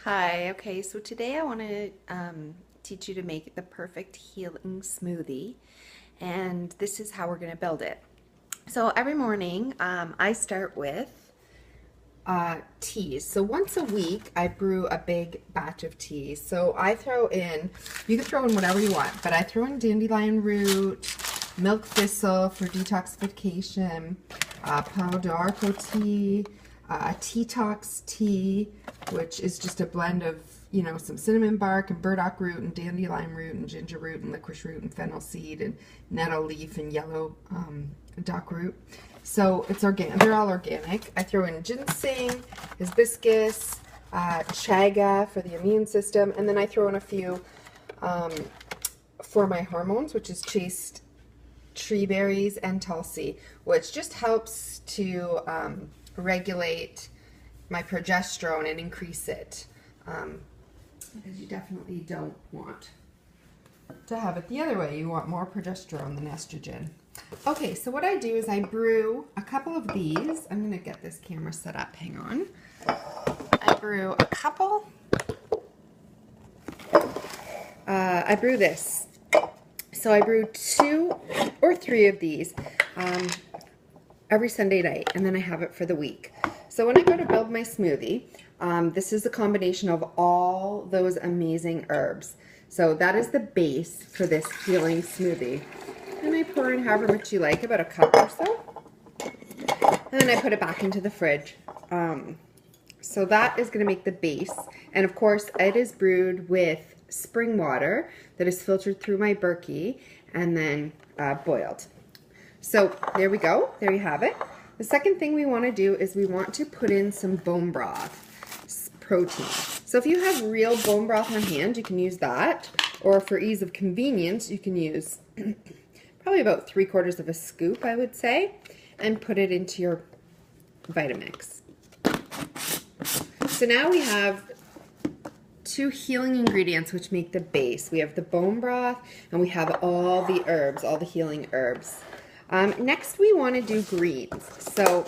Hi, okay, so today I want to teach you to make the perfect healing smoothie, and this is how we're going to build it. So every morning I start with teas. So once a week I brew a big batch of teas. So I throw in, you can throw in whatever you want, but I throw in dandelion root, milk thistle for detoxification, Palo d'Arco tea, Detox tea, which is just a blend of, some cinnamon bark and burdock root and dandelion root and ginger root and licorice root and fennel seed and nettle leaf and yellow dock root. So it's organic. They're all organic. I throw in ginseng, hibiscus, chaga for the immune system, and then I throw in a few for my hormones, which is chaste tree berries and tulsi, which just helps to regulate my progesterone and increase it, because you definitely don't want to have it the other way. You want more progesterone than estrogen. Okay, so what I do is I brew a couple of these. I'm going to get this camera set up. Hang on. I brew a couple. I brew this. So I brew 2 or 3 of these every Sunday night, and then I have it for the week. So when I go to build my smoothie, this is a combination of all those amazing herbs. So that is the base for this healing smoothie. And I pour in however much you like, about a cup or so. And then I put it back into the fridge. So that is going to make the base. And of course, it is brewed with spring water that is filtered through my Berkey and then boiled. So there we go. There you have it. The second thing we want to do is we want to put in some bone broth protein. So if you have real bone broth on hand, you can use that. Or for ease of convenience, you can use probably about 3/4 of a scoop, I would say, and put it into your Vitamix. So now we have 2 healing ingredients which make the base. We have the bone broth and we have all the herbs, all the healing herbs. Next we want to do greens. So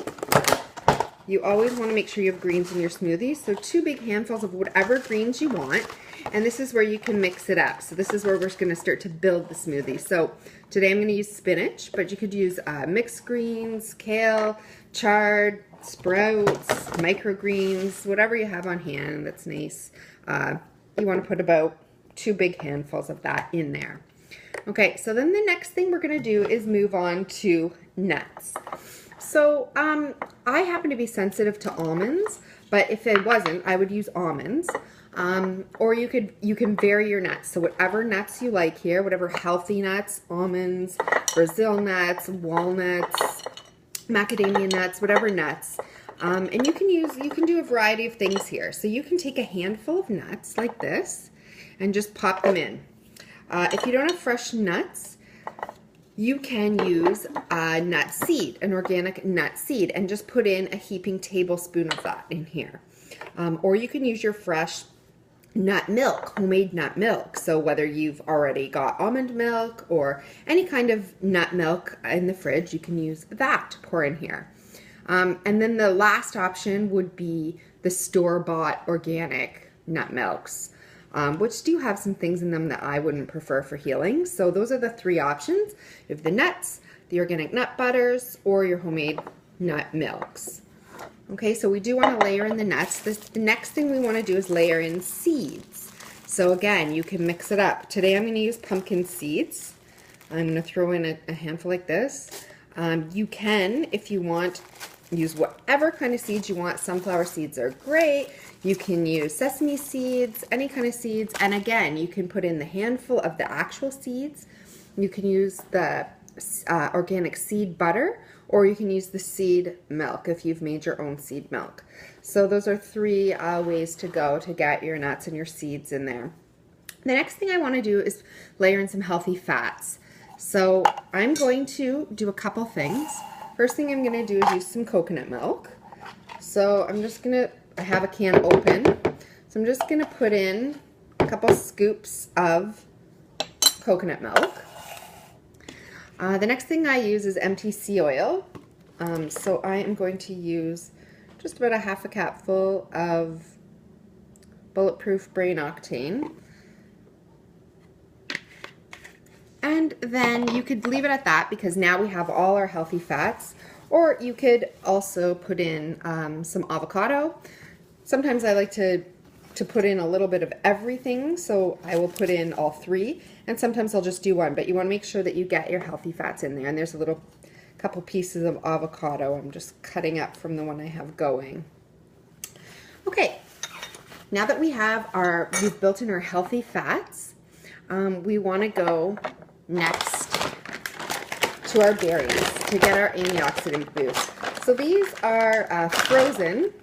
you always want to make sure you have greens in your smoothie. So 2 big handfuls of whatever greens you want. And this is where you can mix it up. So this is where we're going to start to build the smoothie. So today I'm going to use spinach, but you could use mixed greens, kale, chard, sprouts, microgreens, whatever you have on hand that's nice. You want to put about 2 big handfuls of that in there. Okay, so then the next thing we're going to do is move on to nuts. So I happen to be sensitive to almonds, but if it wasn't, I would use almonds. Or you can vary your nuts. So whatever nuts you like here, whatever healthy nuts, almonds, Brazil nuts, walnuts, macadamia nuts, whatever nuts. And you can do a variety of things here. So you can take a handful of nuts like this and just pop them in. If you don't have fresh nuts, you can use a nut seed, an organic nut seed, and just put in a heaping tablespoon of that in here. Or you can use your fresh nut milk, homemade nut milk. So whether you've already got almond milk or any kind of nut milk in the fridge, you can use that to pour in here. And then the last option would be the store-bought organic nut milks, which do have some things in them that I wouldn't prefer for healing. So those are the 3 options. You have the nuts, the organic nut butters, or your homemade nut milks. Okay, so we do want to layer in the nuts. The next thing we want to do is layer in seeds. So again, you can mix it up. Today I'm going to use pumpkin seeds. I'm going to throw in a handful like this. You can, if you want, use whatever kind of seeds you want. Sunflower seeds are great. You can use sesame seeds, any kind of seeds. And again, you can put in the handful of the actual seeds. You can use the organic seed butter, or you can use the seed milk if you've made your own seed milk. So those are 3 ways to go to get your nuts and your seeds in there. The next thing I want to do is layer in some healthy fats. So I'm going to do a couple things. First thing I'm going to do is use some coconut milk. So I have a can open. So I'm just going to put in a couple scoops of coconut milk. The next thing I use is MTC oil. So I am going to use just about a half a cupful of Bulletproof Brain Octane. And then you could leave it at that because now we have all our healthy fats. Or you could also put in some avocado. Sometimes I like to put in a little bit of everything, so I will put in all three, and sometimes I'll just do one, but you want to make sure that you get your healthy fats in there. And there's a little couple pieces of avocado I'm just cutting up from the one I have going. Okay, now that we've built in our healthy fats, we want to go next to our berries to get our antioxidant boost. So these are frozen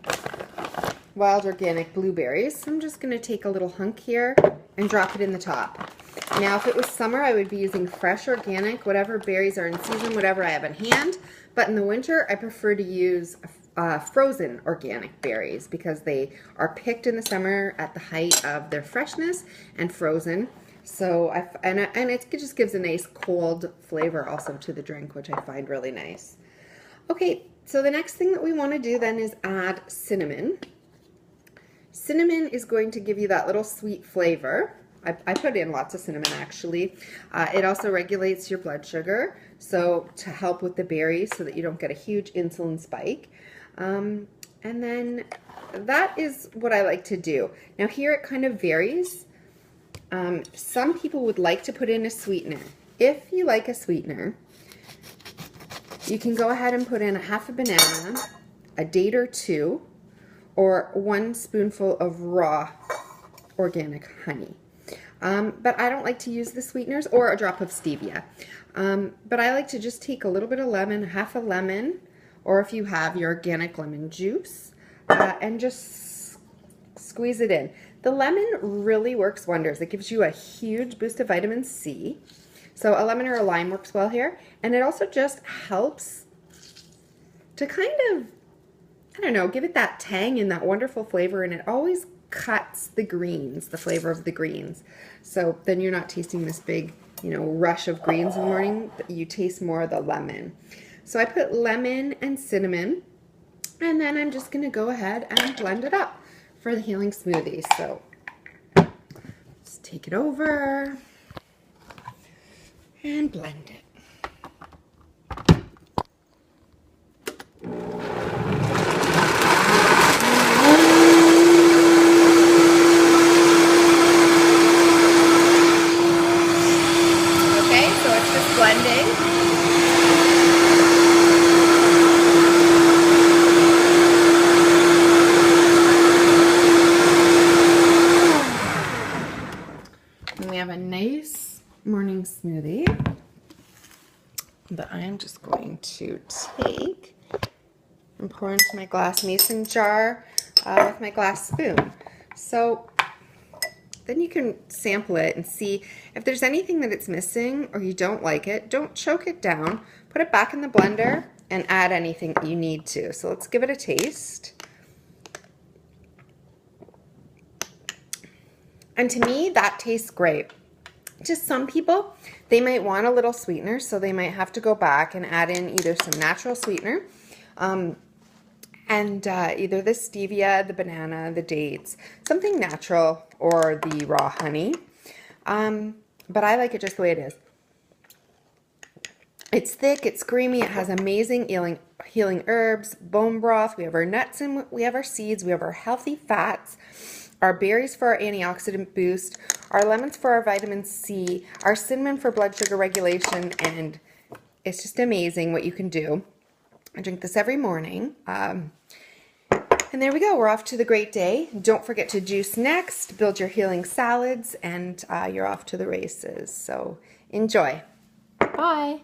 wild organic blueberries. I'm just going to take a little hunk here and drop it in the top. Now if it was summer, I would be using fresh organic, whatever berries are in season, whatever I have in hand. But in the winter, I prefer to use frozen organic berries because they are picked in the summer at the height of their freshness and frozen. So and it just gives a nice cold flavor also to the drink, which I find really nice. Okay, so the next thing that we want to do then is add cinnamon. Cinnamon is going to give you that little sweet flavor. I put in lots of cinnamon actually. It also regulates your blood sugar, so to help with the berries so that you don't get a huge insulin spike. And then that is what I like to do. Now here it kind of varies. Some people would like to put in a sweetener. If you like a sweetener, you can go ahead and put in a half a banana, a date or two, or 1 spoonful of raw organic honey. But I don't like to use the sweeteners, or a drop of stevia. But I like to just take a little bit of lemon, half a lemon, or if you have your organic lemon juice, and just squeeze it in. The lemon really works wonders. It gives you a huge boost of vitamin C. So a lemon or a lime works well here. And it also just helps to kind of, I don't know, give it that tang and that wonderful flavor, and it always cuts the greens, the flavor of the greens. So then you're not tasting this big, rush of greens in the morning. You taste more of the lemon. So I put lemon and cinnamon, and then I'm just going to go ahead and blend it up for the healing smoothie. So let's take it over and blend it. Blending. And we have a nice morning smoothie that I am just going to take and pour into my glass mason jar with my glass spoon. So then you can sample it and see if there's anything that it's missing or you don't like it. Don't choke it down. Put it back in the blender and add anything you need to. So let's give it a taste. And to me, that tastes great. Just some people, they might want a little sweetener, so they might have to go back and add in either some natural sweetener, and either the stevia, the banana, the dates, something natural, or the raw honey. But I like it just the way it is. It's thick, it's creamy, it has amazing healing herbs, bone broth, we have our nuts, and we have our seeds, we have our healthy fats, our berries for our antioxidant boost, our lemons for our vitamin C, our cinnamon for blood sugar regulation, and it's just amazing what you can do. I drink this every morning. And there we go. We're off to the great day. Don't forget to juice next, build your healing salads, and you're off to the races. So enjoy. Bye.